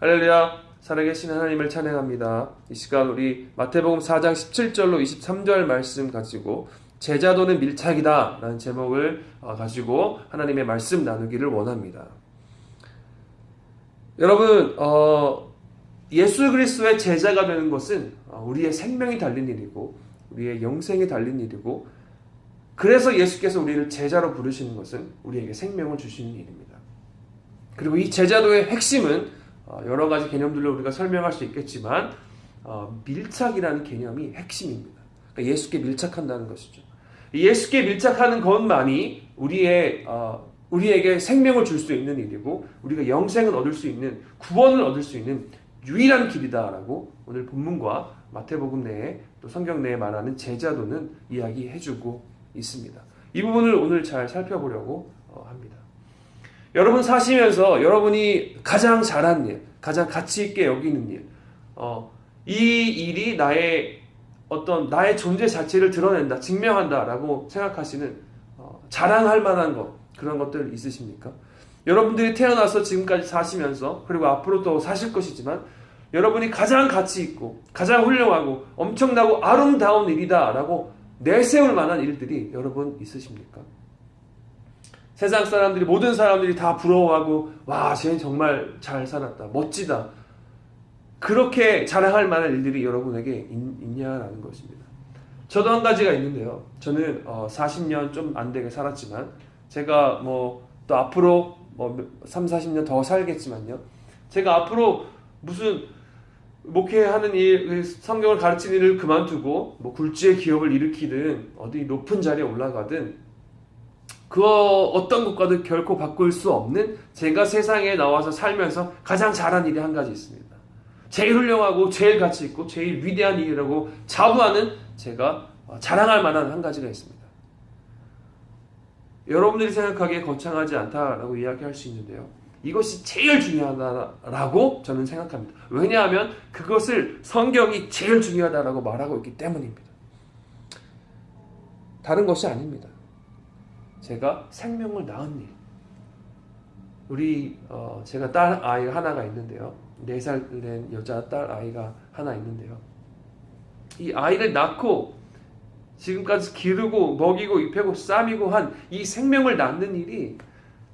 할렐루야, 살아계신 하나님을 찬양합니다. 이 시간 우리 마태복음 4장 17절로 23절 말씀 가지고 제자도는 밀착이다 라는 제목을 가지고 하나님의 말씀 나누기를 원합니다. 여러분, 예수 그리스도의 제자가 되는 것은 우리의 생명이 달린 일이고 우리의 영생이 달린 일이고, 그래서 예수께서 우리를 제자로 부르시는 것은 우리에게 생명을 주시는 일입니다. 그리고 이 제자도의 핵심은 여러 가지 개념들로 우리가 설명할 수 있겠지만 밀착이라는 개념이 핵심입니다. 그러니까 예수께 밀착한다는 것이죠. 예수께 밀착하는 것만이 우리에게 생명을 줄 수 있는 일이고 우리가 영생을 얻을 수 있는, 구원을 얻을 수 있는 유일한 길이다라고 오늘 본문과 마태복음 내에 또 성경 내에 말하는 제자도는 이야기해주고 있습니다. 이 부분을 오늘 잘 살펴보려고 합니다. 여러분 사시면서 여러분이 가장 잘한 일, 가장 가치 있게 여기는 일, 이 일이 나의 존재 자체를 드러낸다, 증명한다라고 생각하시는 자랑할 만한 것, 그런 것들 있으십니까? 여러분들이 태어나서 지금까지 사시면서, 그리고 앞으로 또 사실 것이지만 여러분이 가장 가치 있고 가장 훌륭하고 엄청나고 아름다운 일이다라고 내세울 만한 일들이 여러분 있으십니까? 세상 사람들이, 모든 사람들이 다 부러워하고 와, 쟤는 정말 잘 살았다, 멋지다, 그렇게 자랑할 만한 일들이 여러분에게 있냐라는 것입니다. 저도 한 가지가 있는데요. 저는 40년 좀 안 되게 살았지만 제가 또 앞으로 3, 40년 더 살겠지만요. 제가 앞으로 무슨 목회하는 일, 성경을 가르치는 일을 그만두고 굴지의 기업을 일으키든 어디 높은 자리에 올라가든 그 어떤 것과도 결코 바꿀 수 없는, 제가 세상에 나와서 살면서 가장 잘한 일이 한 가지 있습니다. 제일 훌륭하고 제일 가치 있고 제일 위대한 일이라고 자부하는, 제가 자랑할 만한 한 가지가 있습니다. 여러분들이 생각하기에 거창하지 않다라고 이야기할 수 있는데요, 이것이 제일 중요하다라고 저는 생각합니다. 왜냐하면 그것을 성경이 제일 중요하다라고 말하고 있기 때문입니다. 다른 것이 아닙니다. 제가 생명을 낳은 일. 제가 딸 아이가 하나가 있는데요. 4살 된 여자 딸 아이가 하나 있는데요. 이 아이를 낳고 지금까지 기르고 먹이고 입히고 싸미고 한 이 생명을 낳는 일이,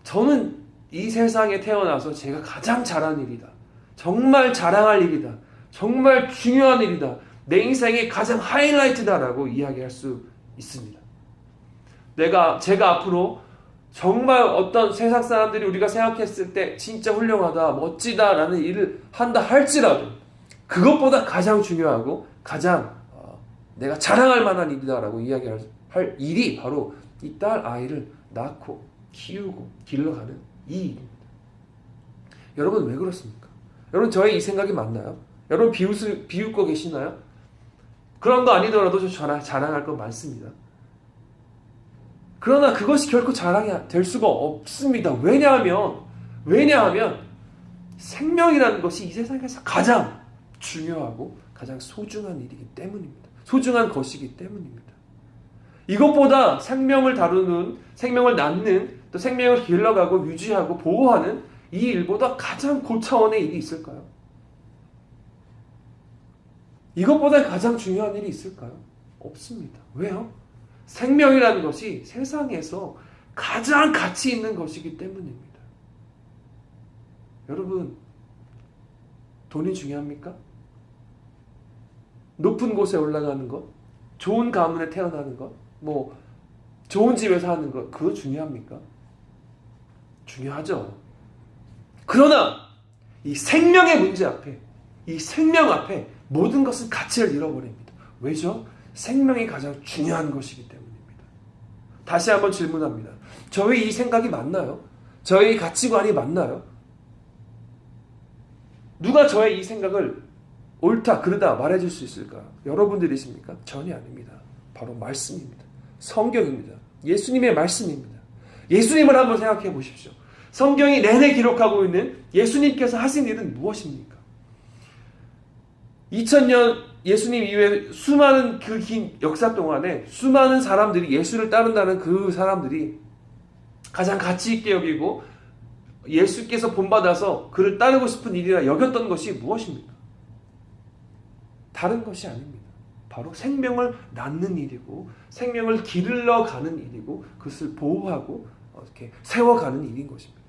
저는 이 세상에 태어나서 제가 가장 잘한 일이다, 정말 자랑할 일이다, 정말 중요한 일이다, 내 인생의 가장 하이라이트다라고 이야기할 수 있습니다. 제가 앞으로 정말 어떤 세상 사람들이 우리가 생각했을 때 진짜 훌륭하다, 멋지다라는 일을 한다 할지라도 그것보다 가장 중요하고 가장 내가 자랑할 만한 일이다라고 이야기할 일이 바로 이 딸 아이를 낳고 키우고 길러가는 이 일입니다. 여러분 왜 그렇습니까? 여러분 저의 이 생각이 맞나요? 여러분 비웃고 계시나요? 그런 거 아니더라도 저 자랑할 거 많습니다. 그러나 그것이 결코 자랑이 될 수가 없습니다. 왜냐하면 생명이라는 것이 이 세상에서 가장 중요하고 가장 소중한 일이기 때문입니다. 소중한 것이기 때문입니다. 이것보다 생명을 다루는, 생명을 낳는, 또 생명을 길러가고 유지하고 보호하는 이 일보다 가장 고차원의 일이 있을까요? 이것보다 가장 중요한 일이 있을까요? 없습니다. 왜요? 생명이라는 것이 세상에서 가장 가치 있는 것이기 때문입니다. 여러분, 돈이 중요합니까? 높은 곳에 올라가는 것, 좋은 가문에 태어나는 것, 좋은 집에 사는 것, 그거 중요합니까? 중요하죠. 그러나 이 생명의 문제 앞에, 이 생명 앞에 모든 것은 가치를 잃어버립니다. 왜죠? 생명이 가장 중요한 것이기 때문입니다. 다시 한번 질문합니다. 저의 이 생각이 맞나요? 저의 이 가치관이 맞나요? 누가 저의 이 생각을 옳다, 그르다 말해줄 수 있을까? 여러분들이십니까? 전혀 아닙니다. 바로 말씀입니다. 성경입니다. 예수님의 말씀입니다. 예수님을 한번 생각해 보십시오. 성경이 내내 기록하고 있는 예수님께서 하신 일은 무엇입니까? 2000년 예수님 이후에 수많은 그 긴 역사 동안에 수많은 사람들이, 예수를 따른다는 그 사람들이 가장 가치 있게 여기고 예수께서 본받아서 그를 따르고 싶은 일이라 여겼던 것이 무엇입니까? 다른 것이 아닙니다. 바로 생명을 낳는 일이고 생명을 기르러 가는 일이고 그것을 보호하고 이렇게 세워가는 일인 것입니다.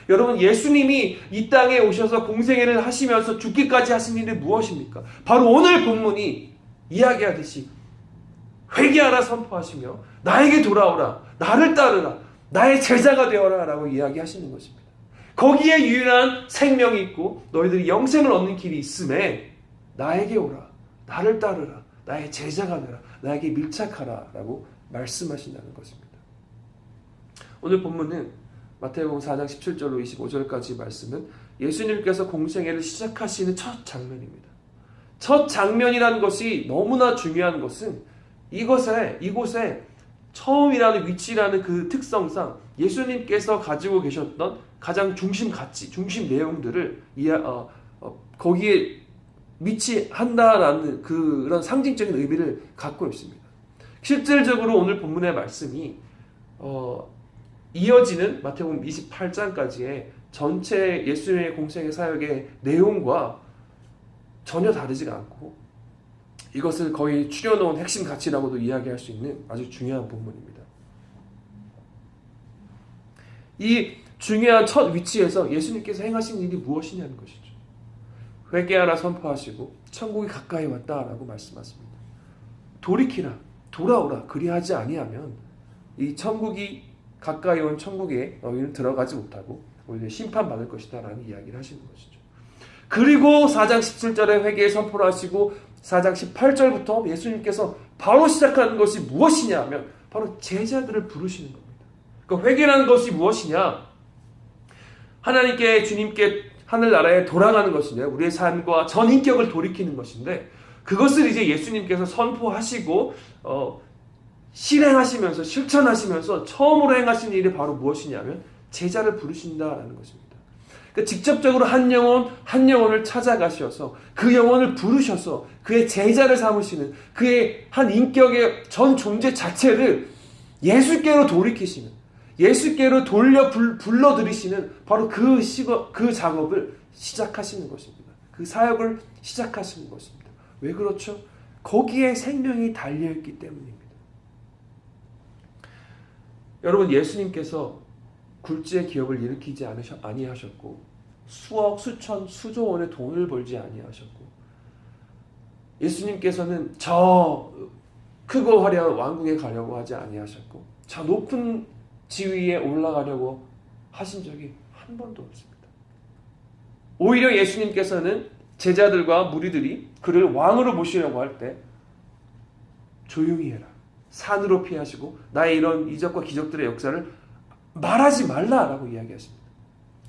여러분, 예수님이 이 땅에 오셔서 공생애를 하시면서 죽기까지 하신 일이 무엇입니까? 바로 오늘 본문이 이야기하듯이 회개하라 선포하시며 나에게 돌아오라, 나를 따르라, 나의 제자가 되어라 라고 이야기하시는 것입니다. 거기에 유일한 생명이 있고 너희들이 영생을 얻는 길이 있음에 나에게 오라, 나를 따르라, 나의 제자가 되라, 나에게 밀착하라 라고 말씀하신다는 것입니다. 오늘 본문은 마태복음 4장 17절로 25절까지 말씀은 예수님께서 공생애를 시작하시는 첫 장면입니다. 첫 장면이라는 것이 너무나 중요한 것은 이곳에 처음이라는 위치라는 그 특성상 예수님께서 가지고 계셨던 가장 중심 가치, 중심 내용들을 거기에 위치한다라는 그런 상징적인 의미를 갖고 있습니다. 실질적으로 오늘 본문의 말씀이 이어지는 마태복음 28장까지의 전체 예수님의 공생의 사역의 내용과 전혀 다르지가 않고 이것을 거의 추려놓은 핵심 가치라고도 이야기할 수 있는 아주 중요한 본문입니다. 이 중요한 첫 위치에서 예수님께서 행하신 일이 무엇이냐는 것이죠. 회개하라 선포하시고 천국이 가까이 왔다라고 말씀하십니다. 돌이키라, 돌아오라 그리하지 아니하면 이 천국이 가까이 온 천국에 너희는 들어가지 못하고 오히려 심판받을 것이다 라는 이야기를 하시는 것이죠. 그리고 4장 17절에 회개의 선포를 하시고 4장 18절부터 예수님께서 바로 시작하는 것이 무엇이냐 하면 바로 제자들을 부르시는 겁니다. 그러니까 회개라는 것이 무엇이냐? 하나님께, 주님께, 하늘나라에 돌아가는 것인데 우리의 삶과 전인격을 돌이키는 것인데 그것을 이제 예수님께서 선포하시고 실행하시면서 실천하시면서 처음으로 행하신 일이 바로 무엇이냐면 제자를 부르신다라는 것입니다. 그러니까 직접적으로 한 영혼을 찾아가셔서 그 영혼을 부르셔서 그의 제자를 삼으시는 그의 한 인격의 전 존재 자체를 예수께로 돌이키시는, 예수께로 불러들이시는 바로 그 작업을 시작하시는 것입니다. 그 사역을 시작하시는 것입니다. 왜 그렇죠? 거기에 생명이 달려있기 때문입니다. 여러분, 예수님께서 굴지의 기업을 일으키지 아니하셨고 수억, 수천, 수조 원의 돈을 벌지 아니하셨고 예수님께서는 저 크고 화려한 왕궁에 가려고 하지 아니하셨고 저 높은 지위에 올라가려고 하신 적이 한 번도 없습니다. 오히려 예수님께서는 제자들과 무리들이 그를 왕으로 모시려고 할 때 조용히 해라, 산으로 피하시고 나의 이런 이적과 기적들의 역사를 말하지 말라라고 이야기하십니다.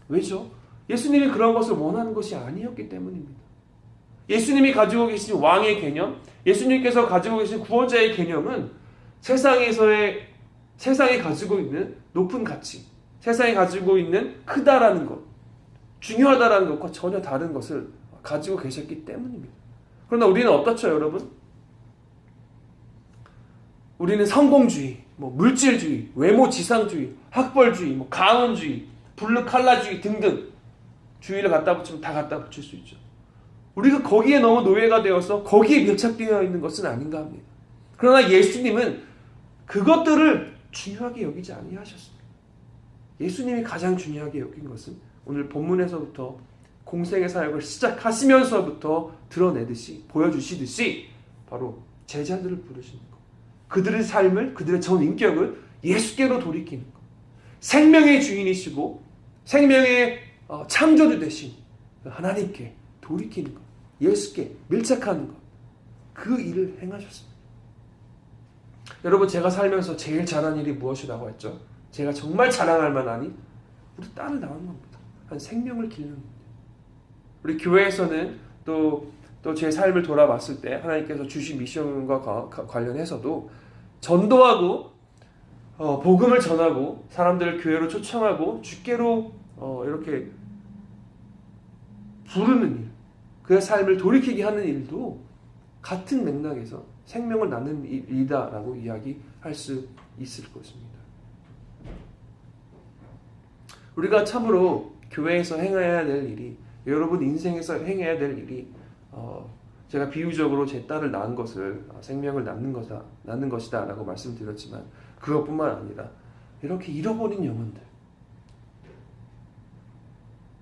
왜죠? 예수님이 그런 것을 원하는 것이 아니었기 때문입니다. 예수님이 가지고 계신 왕의 개념, 예수님께서 가지고 계신 구원자의 개념은 세상에 가지고 있는 높은 가치, 세상에 가지고 있는 크다라는 것, 중요하다라는 것과 전혀 다른 것을 가지고 계셨기 때문입니다. 그러나 우리는 어떻죠, 여러분? 우리는 성공주의, 물질주의, 외모지상주의, 학벌주의, 강원주의, 블루칼라주의 등등 주의를 갖다 붙이면 다 갖다 붙일 수 있죠. 우리가 거기에 너무 노예가 되어서 거기에 밀착되어 있는 것은 아닌가 합니다. 그러나 예수님은 그것들을 중요하게 여기지 아니하셨습니다. 예수님이 가장 중요하게 여긴 것은 오늘 본문에서부터 공생의 사역을 시작하시면서부터 드러내듯이, 보여주시듯이 바로 제자들을 부르시는 것, 그들의 삶을, 그들의 전 인격을 예수께로 돌이키는 것, 생명의 주인이시고 생명의 창조주 되신 하나님께 돌이키는 것, 예수께 밀착하는 것, 그 일을 행하셨습니다. 여러분, 제가 살면서 제일 잘한 일이 무엇이라고 했죠? 제가 정말 자랑할 만하니 우리 딸을 낳은 겁니다. 한 생명을 기르는 겁니다. 우리 교회에서는 또 제 삶을 돌아봤을 때 하나님께서 주신 미션과 관련해서도 전도하고 복음을 전하고 사람들을 교회로 초청하고 주께로 이렇게 부르는 일, 그의 삶을 돌이키게 하는 일도 같은 맥락에서 생명을 낳는 일이다라고 이야기할 수 있을 것입니다. 우리가 참으로 교회에서 행해야 될 일이, 여러분 인생에서 행해야 될 일이, 제가 비유적으로 제 딸을 낳은 것을 생명을 낳는 것이다 라고 말씀드렸지만, 그것뿐만 아니라 이렇게 잃어버린 영혼들,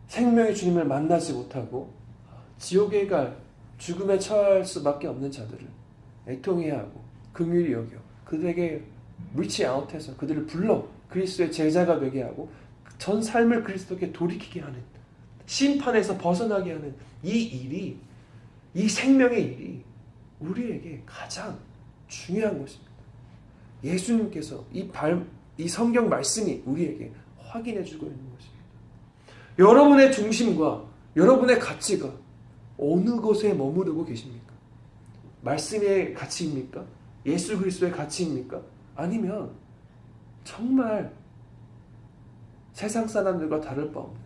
생명의 주님을 만나지 못하고 지옥에 갈, 죽음에 처할 수밖에 없는 자들을 애통해야 하고 긍휼히 여겨 그들에게 reach out 해서 그들을 불러 그리스도의 제자가 되게 하고 전 삶을 그리스도께 돌이키게 하는, 심판에서 벗어나게 하는 이 일이, 이 생명의 일이 우리에게 가장 중요한 것입니다. 예수님께서 이 성경 말씀이 우리에게 확인해주고 있는 것입니다. 여러분의 중심과 여러분의 가치가 어느 것에 머무르고 계십니까? 말씀의 가치입니까? 예수 그리스도의 가치입니까? 아니면 정말 세상 사람들과 다를 바 없는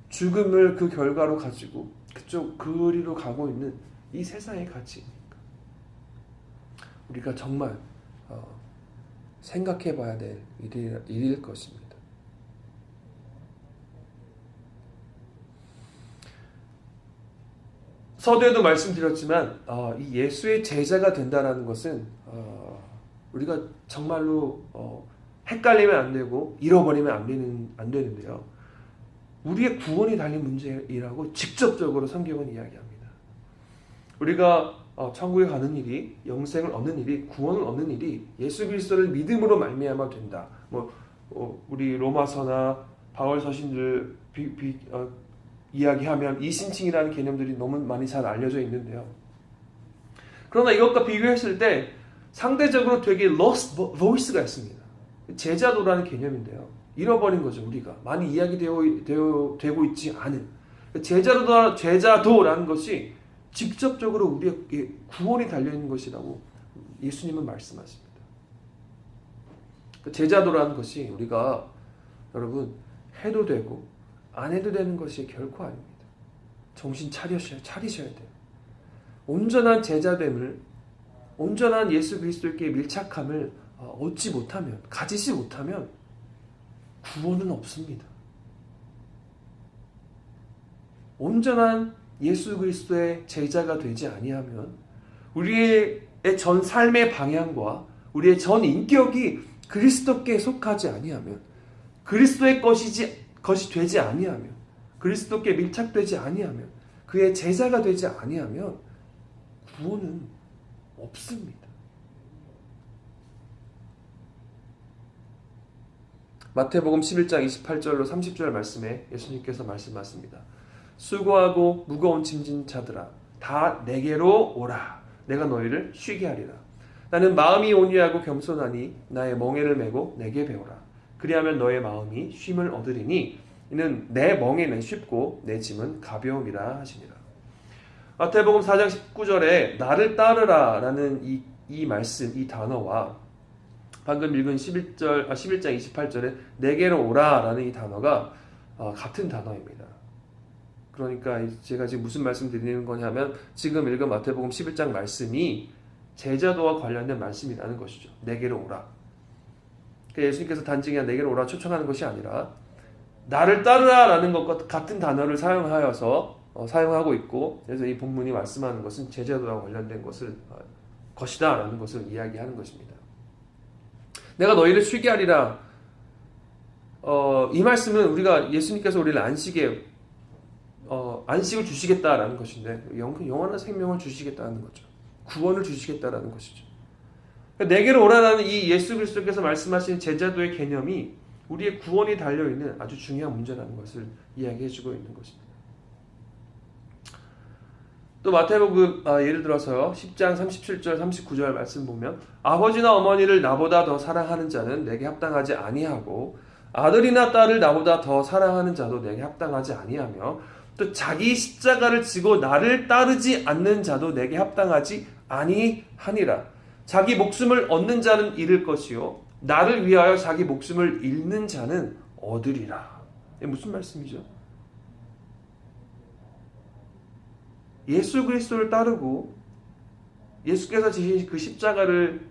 죽음을 그 결과로 가지고 그리로 가고 있는 이 세상의 가치입니까? 우리가 정말 생각해 봐야 될 일일 것입니다. 서두에도 말씀드렸지만 이 예수의 제자가 된다는 것은 우리가 정말로 헷갈리면 안 되고 잃어버리면 안 되는데요. 우리의 구원이 달린 문제이라고 직접적으로 성경은 이야기합니다. 우리가 천국에 가는 일이, 영생을 얻는 일이, 구원을 얻는 일이 예수 그리스도를 믿음으로 말미암아 된다. 우리 로마서나 바울 서신들 이야기하면 이신칭이라는 개념들이 너무 많이 잘 알려져 있는데요. 그러나 이것과 비교했을 때 상대적으로 되게 lost voice가 있습니다. 제자도라는 개념인데요. 잃어버린 거죠. 우리가 많이 이야기되고 있지 않은 제자도라는 것이 직접적으로 우리의 구원이 달려있는 것이라고 예수님은 말씀하십니다. 제자도라는 것이 우리가 여러분 해도 되고 안 해도 되는 것이 결코 아닙니다. 정신 차리셔야 돼요. 온전한 제자됨을, 온전한 예수 그리스도께 밀착함을 가지지 못하면 구원은 없습니다. 온전한 예수 그리스도의 제자가 되지 아니하면 우리의 전 삶의 방향과 우리의 전 인격이 그리스도께 속하지 아니하면, 그리스도의 것이 되지 아니하면, 그리스도께 밀착되지 아니하면, 그의 제자가 되지 아니하면 구원은 없습니다. 마태복음 11장 28절로 30절 말씀에 예수님께서 말씀하십니다. 수고하고 무거운 짐진 자들아 다 내게로 오라. 내가 너희를 쉬게 하리라. 나는 마음이 온유하고 겸손하니 나의 멍에를 메고 내게 배우라. 그리하면 너의 마음이 쉼을 얻으리니 이는 내 멍에는 쉽고 내 짐은 가벼움이라 하시니라. 마태복음 4장 19절에 나를 따르라 라는 이 말씀, 이 단어와 방금 읽은 11장 28절에 내게로 오라 라는 이 단어가 같은 단어입니다. 그러니까 제가 지금 무슨 말씀 드리는 거냐면 지금 읽은 마태복음 11장 말씀이 제자도와 관련된 말씀이라는 것이죠. 내게로 오라. 그러니까 예수님께서 단지 그냥 내게로 오라 초청하는 것이 아니라 나를 따르라 라는 것과 같은 단어를 사용하고 있고, 그래서 이 본문이 말씀하는 것은 제자도와 관련된 것이다 라는 것을 이야기하는 것입니다. 내가 너희를 쉬게 하리라. 이 말씀은 우리가 예수님께서 우리를 안식을 주시겠다라는 것인데, 영원한 생명을 주시겠다는 거죠. 구원을 주시겠다라는 것이죠. 내게로 오라라는 이 예수 그리스도께서 말씀하신 제자도의 개념이 우리의 구원이 달려있는 아주 중요한 문제라는 것을 이야기해주고 있는 것입니다. 또 마태복음 예를 들어서 10장 37절 39절 말씀 보면 아버지나 어머니를 나보다 더 사랑하는 자는 내게 합당하지 아니하고 아들이나 딸을 나보다 더 사랑하는 자도 내게 합당하지 아니하며 또 자기 십자가를 지고 나를 따르지 않는 자도 내게 합당하지 아니하니라. 자기 목숨을 얻는 자는 잃을 것이요 나를 위하여 자기 목숨을 잃는 자는 얻으리라. 이게 무슨 말씀이죠? 예수 그리스도를 따르고 예수께서 지신 그 십자가를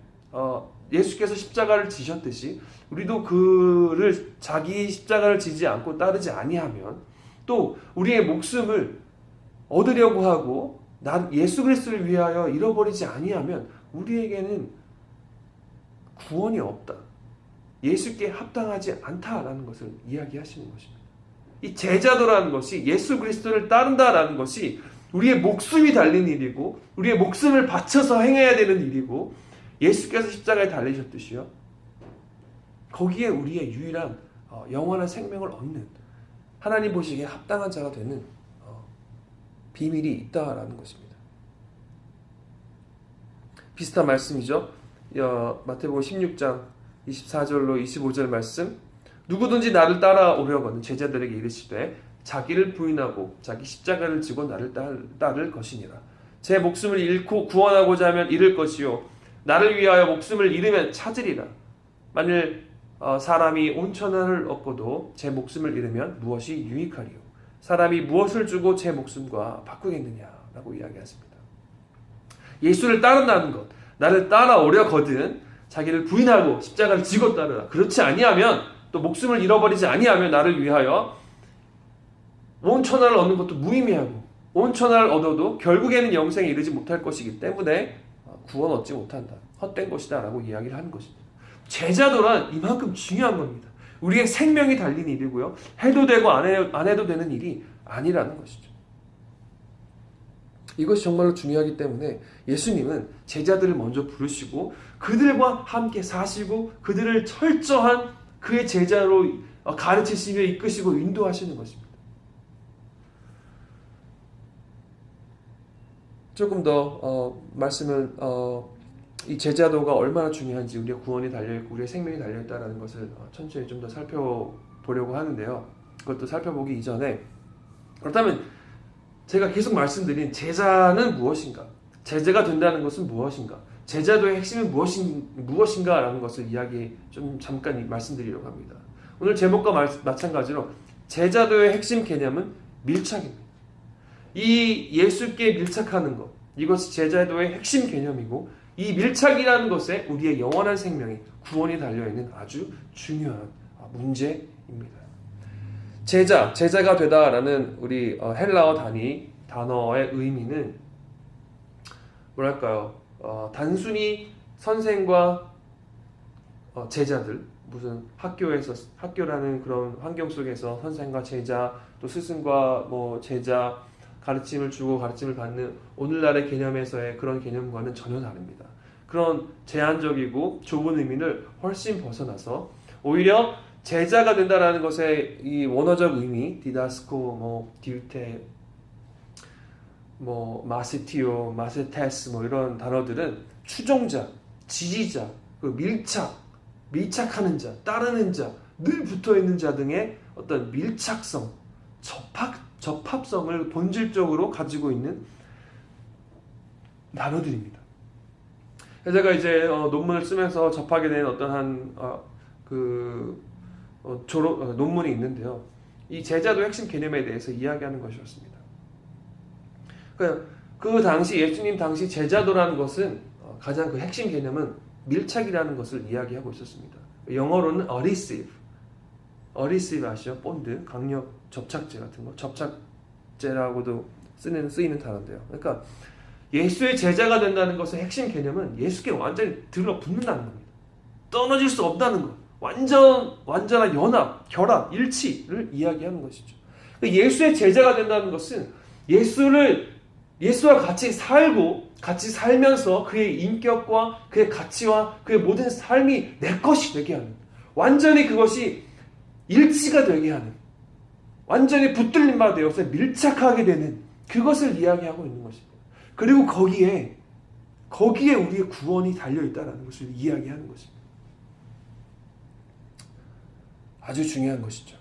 예수께서 십자가를 지셨듯이 우리도 그를 자기 십자가를 지지 않고 따르지 아니하면, 또 우리의 목숨을 얻으려고 하고 난 예수 그리스도를 위하여 잃어버리지 아니하면 우리에게는 구원이 없다, 예수께 합당하지 않다라는 것을 이야기하시는 것입니다. 이 제자도라는 것이, 예수 그리스도를 따른다라는 것이 우리의 목숨이 달린 일이고, 우리의 목숨을 바쳐서 행해야 되는 일이고, 예수께서 십자가에 달리셨듯이요, 거기에 우리의 유일한 영원한 생명을 얻는, 하나님 보시기에 합당한 자가 되는 비밀이 있다라는 것입니다. 비슷한 말씀이죠. 마태복음 16장 24절로 25절 말씀. 누구든지 나를 따라오려거든 제자들에게 이르시되 자기를 부인하고 자기 십자가를 지고 나를 따를 것이니라. 제 목숨을 잃고 구원하고자 하면 잃을 것이요 나를 위하여 목숨을 잃으면 찾으리라. 만일 사람이 온 천하를 얻고도 제 목숨을 잃으면 무엇이 유익하리요? 사람이 무엇을 주고 제 목숨과 바꾸겠느냐라고 이야기하십니다. 예수를 따른다는 것, 나를 따라오려거든 자기를 부인하고 십자가를 지고 따르라. 그렇지 아니하면, 또 목숨을 잃어버리지 아니하면 나를 위하여 온 천하를 얻는 것도 무의미하고, 온 천하를 얻어도 결국에는 영생에 이르지 못할 것이기 때문에 구원 얻지 못한다, 헛된 것이다 라고 이야기를 하는 것입니다. 제자도란 이만큼 중요한 겁니다. 우리의 생명이 달린 일이고요, 해도 되고 안 해도 되는 일이 아니라는 것이죠. 이것이 정말로 중요하기 때문에 예수님은 제자들을 먼저 부르시고 그들과 함께 사시고 그들을 철저한 그의 제자로 가르치시며 이끄시고 인도하시는 것입니다. 조금 더 말씀을 이 제자도가 얼마나 중요한지, 우리의 구원이 달려있고 우리의 생명이 달려있다는 것을 천천히 좀 더 살펴보려고 하는데요. 그것도 살펴보기 이전에, 그렇다면 제가 계속 말씀드린 제자는 무엇인가, 제자가 된다는 것은 무엇인가, 제자도의 핵심은 무엇인가 라는 것을 잠깐 말씀드리려고 합니다. 오늘 제목과 마찬가지로 제자도의 핵심 개념은 밀착입니다. 이 예수께 밀착하는 것, 이것이 제자도의 핵심 개념이고, 이 밀착이라는 것에 우리의 영원한 생명이, 구원이 달려있는 아주 중요한 문제입니다. 제자가 되다라는 우리 헬라어 단어의 의미는 뭐랄까요? 단순히 선생과 제자들, 무슨 학교라는 그런 환경 속에서 선생과 제자, 또 스승과 제자, 가르침을 주고 가르침을 받는 오늘날의 개념에서의 그런 개념과는 전혀 다릅니다. 그런 제한적이고 좁은 의미를 훨씬 벗어나서 오히려 제자가 된다라는 것의 이 원어적 의미, 디다스코, 디우테, 마세티오, 마세테스 이런 단어들은 추종자, 지지자, 밀착하는 자, 따르는 자, 늘 붙어있는 자 등의 어떤 밀착성, 접합성을 본질적으로 가지고 있는 단어들입니다. 제가 이제 논문을 쓰면서 접하게 된 어떠한 논문이 있는데요. 이 제자도 핵심 개념에 대해서 이야기하는 것이었습니다. 그 당시 예수님 당시 제자도라는 것은 가장 그 핵심 개념은 밀착이라는 것을 이야기하고 있었습니다. 영어로는 adhesive 아시죠? 본드, 강력 접착제 같은 거, 접착제라고도 쓰이는 단어인데요. 그러니까 예수의 제자가 된다는 것의 핵심 개념은 예수께 완전히 들러붙는다는 겁니다. 떨어질 수 없다는 것, 완전한 연합, 결합, 일치를 이야기하는 것이죠. 예수의 제자가 된다는 것은 예수와 같이 살면서 그의 인격과 그의 가치와 그의 모든 삶이 내 것이 되게 하는, 완전히 그것이 일치가 되게 하는, 완전히 붙들림 바 되어서 밀착하게 되는 그것을 이야기하고 있는 것입니다. 그리고 거기에 우리의 구원이 달려있다는 것을 이야기하는 것입니다. 아주 중요한 것이죠.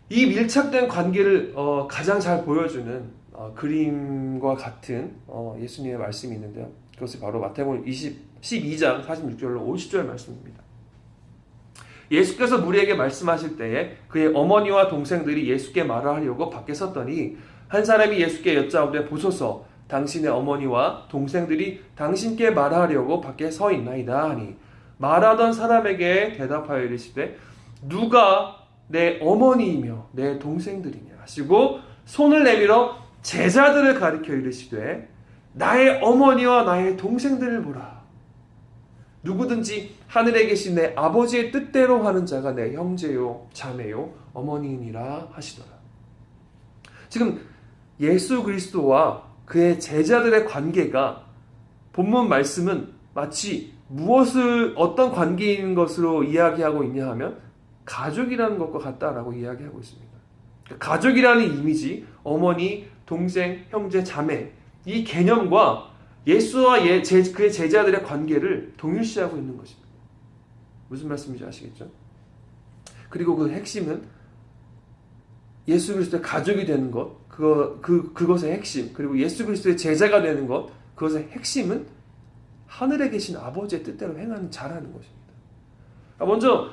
이 밀착된 관계를 가장 잘 보여주는 그림과 같은 예수님의 말씀이 있는데요. 그것이 바로 마태복음 12장 46절로 50절 말씀입니다. 예수께서 무리에게 말씀하실 때에 그의 어머니와 동생들이 예수께 말을 하려고 밖에 섰더니 한 사람이 예수께 여짜오되 보소서 당신의 어머니와 동생들이 당신께 말하려고 밖에 서 있나이다 하니 말하던 사람에게 대답하여 이르시되 누가 내 어머니이며 내 동생들이냐 하시고 손을 내밀어 제자들을 가리켜 이르시되 나의 어머니와 나의 동생들을 보라. 누구든지 하늘에 계신 내 아버지의 뜻대로 하는 자가 내 형제요 자매요 어머니이니라 하시더라. 지금 예수 그리스도와 그의 제자들의 관계가 본문 말씀은 마치 무엇을 어떤 관계인 것으로 이야기하고 있냐 하면 가족이라는 것과 같다라고 이야기하고 있습니다. 가족이라는 이미지, 어머니, 동생, 형제, 자매 이 개념과 예수와 그의 제자들의 관계를 동일시하고 있는 것입니다. 무슨 말씀인지 아시겠죠? 그리고 그 핵심은 예수 그리스도의 가족이 되는 것, 그것의 핵심, 그리고 예수 그리스도의 제자가 되는 것, 그것의 핵심은 하늘에 계신 아버지의 뜻대로 행하는 자라는 것입니다. 먼저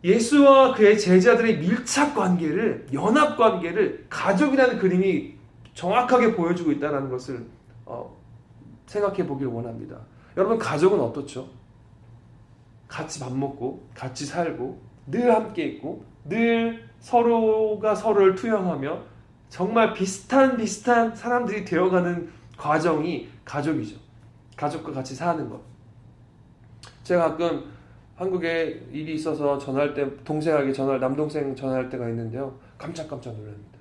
예수와 그의 제자들의 밀착 관계를, 연합 관계를 가족이라는 그림이 정확하게 보여주고 있다는 것을 생각해 보길 원합니다. 여러분, 가족은 어떻죠? 같이 밥 먹고, 같이 살고, 늘 함께 있고, 늘 서로가 서로를 투영하며 정말 비슷한 사람들이 되어가는 과정이 가족이죠. 가족과 같이 사는 것. 제가 가끔 한국에 일이 있어서 전화할 때 남동생 전화할 때가 있는데요. 깜짝깜짝 놀랍니다.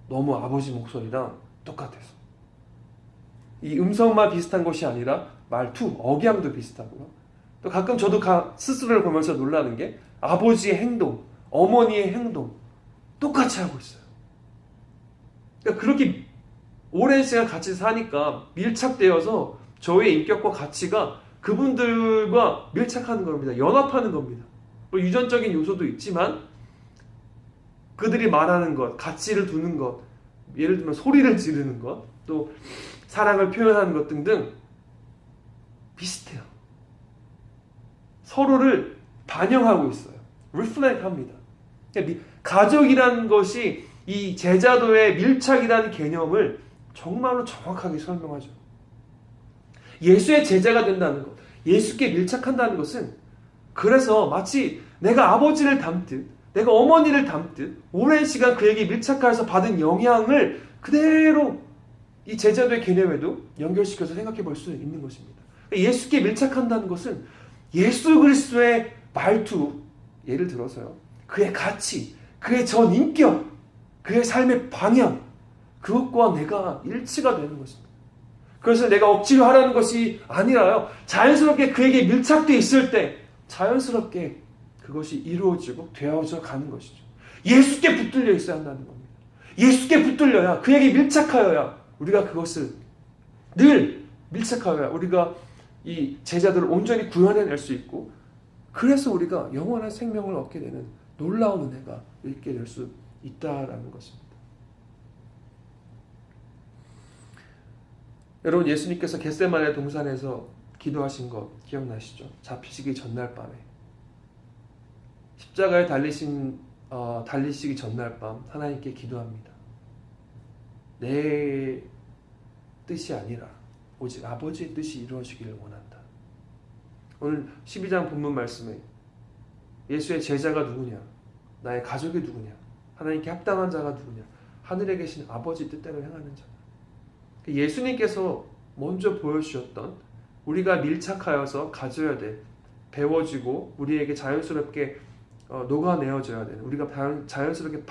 너무 아버지 목소리랑 똑같아서. 이 음성만 비슷한 것이 아니라 말투, 억양도 비슷하고요. 또 가끔 저도 스스로를 보면서 놀라는 게 아버지의 행동, 어머니의 행동 똑같이 하고 있어요. 그러니까 그렇게 오랜 시간 같이 사니까 밀착되어서 저의 인격과 가치가 그분들과 밀착하는 겁니다. 연합하는 겁니다. 뭐 유전적인 요소도 있지만 그들이 말하는 것, 가치를 두는 것, 예를 들면 소리를 지르는 것, 또 사랑을 표현하는 것 등등 비슷해요. 서로를 반영하고 있어요. reflect 합니다. 가족이라는 것이 이 제자도의 밀착이라는 개념을 정말로 정확하게 설명하죠. 예수의 제자가 된다는 것, 예수께 밀착한다는 것은 그래서 마치 내가 아버지를 닮듯, 내가 어머니를 닮듯 오랜 시간 그에게 밀착하여서 받은 영향을 그대로 이 제자도의 개념에도 연결시켜서 생각해 볼 수 있는 것입니다. 예수께 밀착한다는 것은 예수 그리스도의 말투, 예를 들어서요, 그의 가치, 그의 전 인격, 그의 삶의 방향, 그것과 내가 일치가 되는 것입니다. 그래서 내가 억지로 하라는 것이 아니라요, 자연스럽게 그에게 밀착되어 있을 때 자연스럽게 그것이 이루어지고 되어져 가는 것이죠. 예수께 붙들려 있어야 한다는 겁니다. 예수께 붙들려야, 그에게 밀착하여야 우리가 그것을 늘 밀착하여야 우리가 이 제자들을 온전히 구현해낼 수 있고, 그래서 우리가 영원한 생명을 얻게 되는 놀라운 은혜가 있게 될 수 있다라는 것입니다. 여러분, 예수님께서 겟세마네 동산에서 기도하신 것 기억나시죠? 잡히시기 전날 밤에 십자가에 달리시기 전날 밤 하나님께 기도합니다. 내 뜻이 아니라 오직 아버지의 뜻이 이루어지기를 원한다. 오늘 12장 본문 말씀에 예수의 제자가 누구냐, 나의 가족이 누구냐, 하나님께 합당한 자가 누구냐, 하늘에 계신 아버지 뜻대로 행하는 자. 예수님께서 먼저 보여주셨던 우리가 밀착하여서 가져야 될, 배워지고 우리에게 자연스럽게 녹아내어져야 되는, 우리가 자연스럽게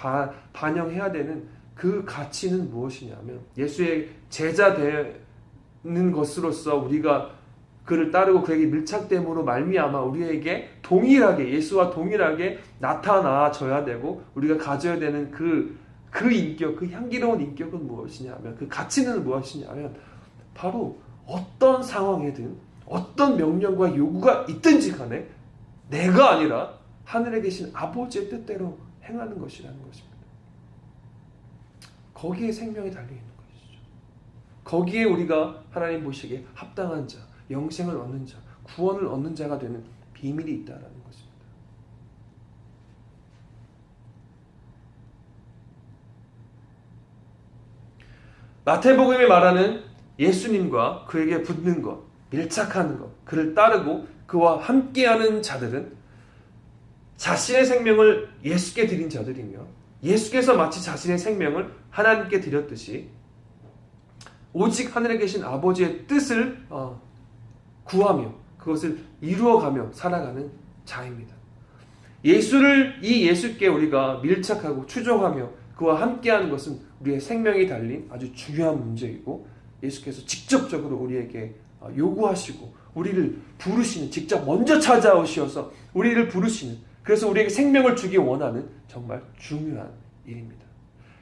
반영해야 되는 그 가치는 무엇이냐면, 예수의 제자 되는 것으로서 우리가 그를 따르고 그에게 밀착됨으로 말미암아 우리에게 동일하게, 예수와 동일하게 나타나져야 되고 우리가 가져야 되는 그 인격, 그 향기로운 인격은 무엇이냐면, 그 가치는 무엇이냐면 바로 어떤 상황에든 어떤 명령과 요구가 있든지 간에 내가 아니라 하늘에 계신 아버지의 뜻대로 행하는 것이라는 것입니다. 거기에 생명이 달려있는 것이죠. 거기에 우리가 하나님 보시기에 합당한 자, 영생을 얻는 자, 구원을 얻는 자가 되는 비밀이 있다라는 것입니다. 마태복음이 말하는 예수님과 그에게 붙는 것, 밀착하는 것, 그를 따르고 그와 함께하는 자들은 자신의 생명을 예수께 드린 자들이며 예수께서 마치 자신의 생명을 하나님께 드렸듯이 오직 하늘에 계신 아버지의 뜻을 구하며 그것을 이루어가며 살아가는 자입니다. 이 예수께 우리가 밀착하고 추종하며 그와 함께하는 것은 우리의 생명이 달린 아주 중요한 문제이고 예수께서 직접적으로 우리에게 요구하시고 우리를 부르시는, 직접 먼저 찾아오셔서 우리를 부르시는, 그래서 우리에게 생명을 주기 원하는 정말 중요한 일입니다.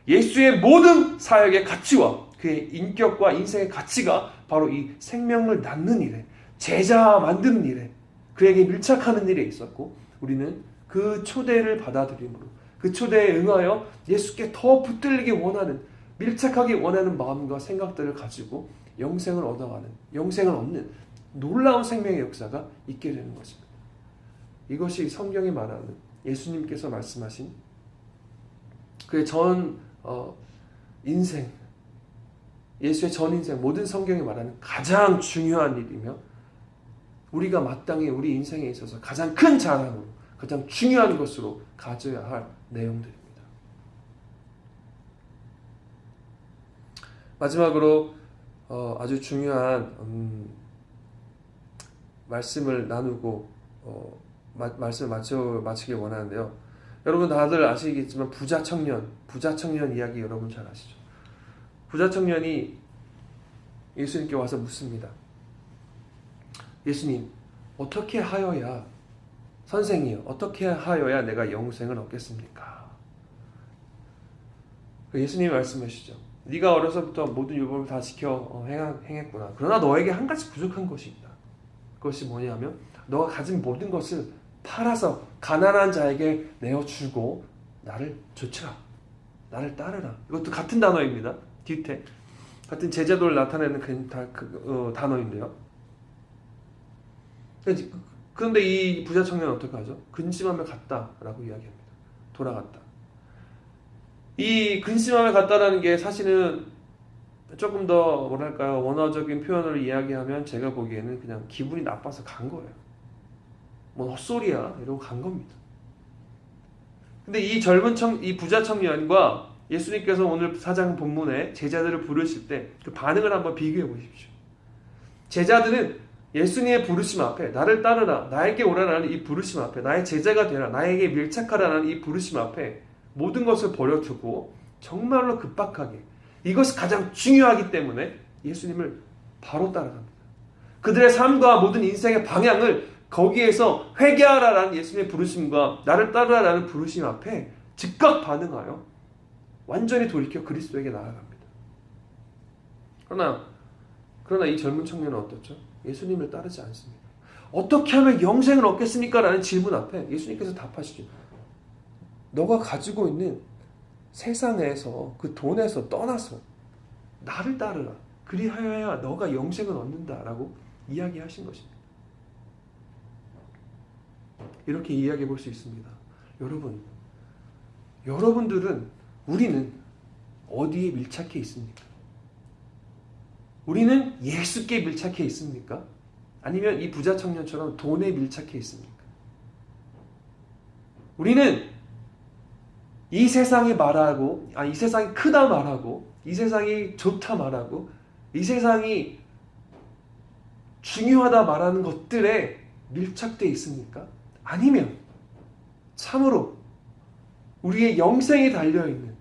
예수의 모든 사역의 가치와 그의 인격과 인생의 가치가 바로 이 생명을 낳는 일에, 제자 만드는 일에, 그에게 밀착하는 일에 있었고 우리는 그 초대를 받아들임으로 그 초대에 응하여 예수께 더 붙들리기 원하는, 밀착하기 원하는 마음과 생각들을 가지고 영생을 얻어가는, 영생을 얻는 놀라운 생명의 역사가 있게 되는 것입니다. 이것이 성경이 말하는 예수님께서 말씀하신 그의 전 인생, 예수의 전 인생, 모든 성경이 말하는 가장 중요한 일이며 우리가 마땅히 우리 인생에 있어서 가장 큰 자랑으로, 가장 중요한 것으로 가져야 할 내용들입니다. 마지막으로 아주 중요한 말씀을 나누고 말씀을 마치길 원하는데요. 여러분 다들 아시겠지만 부자 청년 이야기 여러분 잘 아시죠? 부자 청년이 예수님께 와서 묻습니다. 예수님, 어떻게 하여야, 선생이요, 어떻게 하여야 내가 영생을 얻겠습니까? 예수님이 말씀하시죠. 네가 어려서부터 모든 율법을 다 지켜 행했구나. 그러나 너에게 한 가지 부족한 것이 있다. 그것이 뭐냐면 너가 가진 모든 것을 팔아서 가난한 자에게 내어주고 나를 좇으라. 나를 따르라. 이것도 같은 단어입니다. 뒤태. 같은 제자도를 나타내는 단어인데요. 그런데 이 부자 청년은 어떻게 하죠? 근심하며 갔다라고 이야기합니다. 돌아갔다. 이 근심하며 갔다라는 게 사실은 조금 더 뭐랄까요, 원어적인 표현으로 이야기하면 제가 보기에는 그냥 기분이 나빠서 간 거예요. 뭐 헛소리야 이러고 간 겁니다. 근데 이 부자 청년과 예수님께서 오늘 4장 본문에 제자들을 부르실 때 그 반응을 한번 비교해 보십시오. 제자들은 예수님의 부르심 앞에, 나를 따르라, 나에게 오라라는 이 부르심 앞에, 나의 제자가 되라, 나에게 밀착하라는 이 부르심 앞에 모든 것을 버려두고 정말로 급박하게, 이것이 가장 중요하기 때문에 예수님을 바로 따라갑니다. 그들의 삶과 모든 인생의 방향을 거기에서 회개하라라는 예수님의 부르심과 나를 따르라라는 부르심 앞에 즉각 반응하여 완전히 돌이켜 그리스도에게 나아갑니다. 그러나 이 젊은 청년은 어떻죠? 예수님을 따르지 않습니다. 어떻게 하면 영생을 얻겠습니까? 라는 질문 앞에 예수님께서 답하시죠. 너가 가지고 있는 세상에서, 그 돈에서 떠나서 나를 따르라. 그리하여야 너가 영생을 얻는다라고 이야기하신 것입니다. 이렇게 이야기해 볼 수 있습니다. 우리는 어디에 밀착해 있습니까? 우리는 예수께 밀착해 있습니까? 아니면 이 부자 청년처럼 돈에 밀착해 있습니까? 우리는 이 세상이 말하고, 이 세상이 크다 말하고, 이 세상이 좋다 말하고, 이 세상이 중요하다 말하는 것들에 밀착되어 있습니까? 아니면 참으로 우리의 영생이 달려있는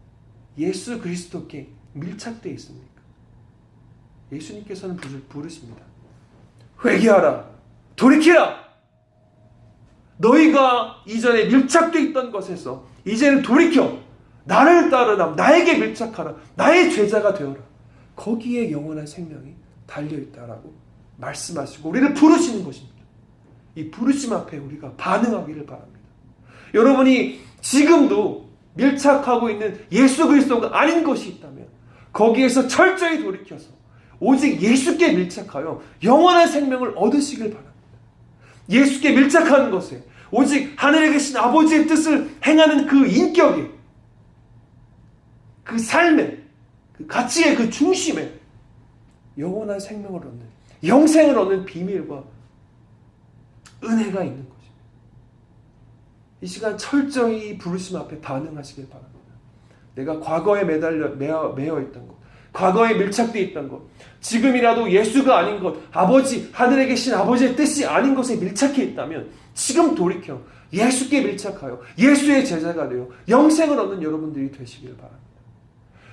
예수 그리스도께 밀착되어 있습니까? 예수님께서는 부르십니다. 회개하라! 돌이키라! 너희가 이전에 밀착되어 있던 것에서 이제는 돌이켜 나를 따르라, 나에게 밀착하라, 나의 제자가 되어라. 거기에 영원한 생명이 달려있다라고 말씀하시고 우리를 부르시는 것입니다. 이 부르심 앞에 우리가 반응하기를 바랍니다. 여러분이 지금도 밀착하고 있는 예수 그리스도가 아닌 것이 있다면 거기에서 철저히 돌이켜서 오직 예수께 밀착하여 영원한 생명을 얻으시길 바랍니다. 예수께 밀착하는 것에, 오직 하늘에 계신 아버지의 뜻을 행하는 그 인격에, 그 삶에, 그 가치의 그 중심에 영원한 생명을 얻는, 영생을 얻는 비밀과 은혜가 있는 것입니다. 이 시간 철저히 부르심 앞에 반응하시길 바랍니다. 내가 과거에 매여 있던 것, 과거에 밀착되어 있던 것, 지금이라도 예수가 아닌 것, 아버지, 하늘에 계신 아버지의 뜻이 아닌 것에 밀착해 있다면 지금 돌이켜 예수께 밀착하여 예수의 제자가 되어 영생을 얻는 여러분들이 되시길 바랍니다.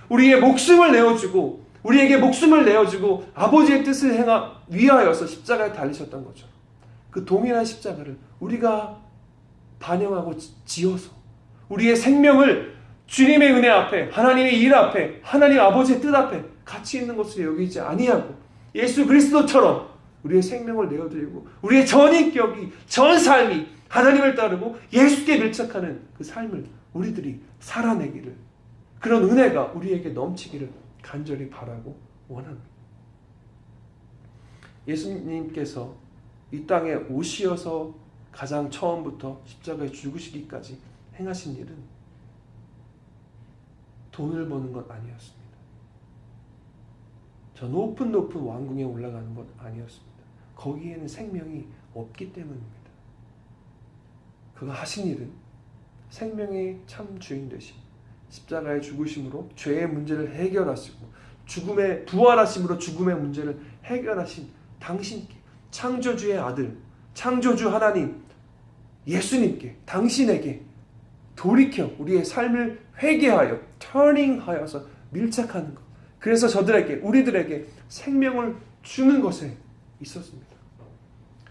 우리의 목숨을 내어주고, 우리에게 목숨을 내어주고 아버지의 뜻을 위하여서 십자가에 달리셨던 것처럼 그 동일한 십자가를 우리가 반영하고 지어서 우리의 생명을 주님의 은혜 앞에, 하나님의 일 앞에, 하나님 아버지의 뜻 앞에 가치 있는 것을 여기지 아니하고 예수 그리스도처럼 우리의 생명을 내어드리고 우리의 전 인격이, 전 삶이 하나님을 따르고 예수께 밀착하는 그 삶을 우리들이 살아내기를, 그런 은혜가 우리에게 넘치기를 간절히 바라고 원합니다. 예수님께서 이 땅에 오시어서 가장 처음부터 십자가에 죽으시기까지 행하신 일은 돈을 버는 것 아니었습니다. 저 높은 왕궁에 올라가는 것 아니었습니다. 거기에는 생명이 없기 때문입니다. 그가 하신 일은 생명의 참 주인 되신 십자가의 죽으심으로 죄의 문제를 해결하시고 부활하심으로 죽음의 문제를 해결하신 당신께, 창조주의 아들, 창조주 하나님 예수님께, 당신에게 돌이켜 우리의 삶을 회개하여 터닝하여서 밀착하는 것, 그래서 우리들에게 생명을 주는 것에 있었습니다.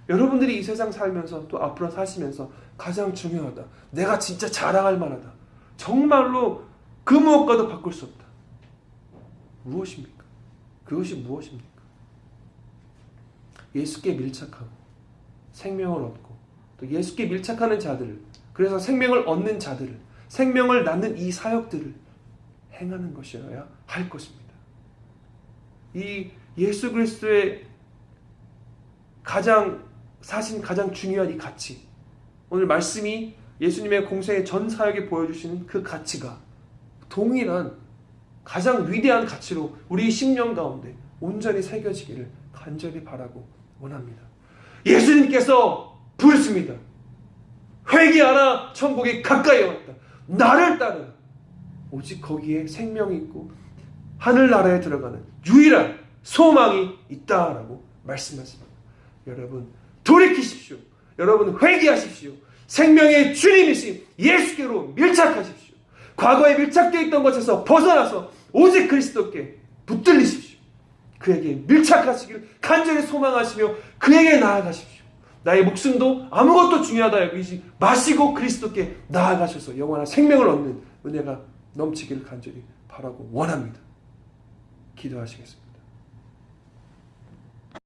여러분들이 이 세상 살면서 또 앞으로 사시면서 가장 중요하다, 내가 진짜 자랑할 만하다, 정말로 그 무엇과도 바꿀 수 없다, 무엇입니까? 그것이 무엇입니까? 예수께 밀착하고 생명을 얻고 또 예수께 밀착하는 자들을, 그래서 생명을 얻는 자들을, 생명을 낳는 이 사역들을 행하는 것이어야 할 것입니다. 이 예수 그리스도의 가장 중요한 이 가치, 오늘 말씀이 예수님의 공생의 전 사역에 보여주시는 그 가치가 동일한 가장 위대한 가치로 우리 심령 가운데 온전히 새겨지기를 간절히 바라고 원합니다. 예수님께서 부르십니다. 회개하라, 천국이 가까이 왔다. 나를 따르라. 오직 거기에 생명이 있고 하늘나라에 들어가는 유일한 소망이 있다라고 말씀하십니다. 여러분 돌이키십시오. 여러분 회개하십시오. 생명의 주님이신 예수께로 밀착하십시오. 과거에 밀착되어 있던 것에서 벗어나서 오직 그리스도께 붙들리십시오. 그에게 밀착하시길 간절히 소망하시며 그에게 나아가십시오. 나의 목숨도 아무것도 중요하다 여기지 마시고 그리스도께 나아가셔서 영원한 생명을 얻는 은혜가 넘치기를 간절히 바라고 원합니다. 기도하시겠습니다.